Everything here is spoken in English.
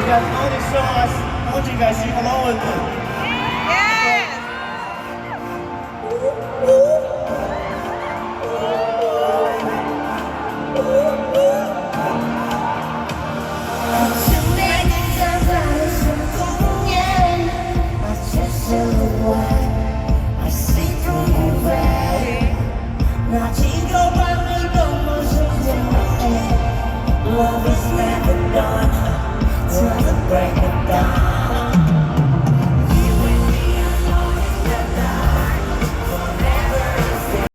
guys know this song. I want you guys to sing along with me. Yes! Love is never done till the break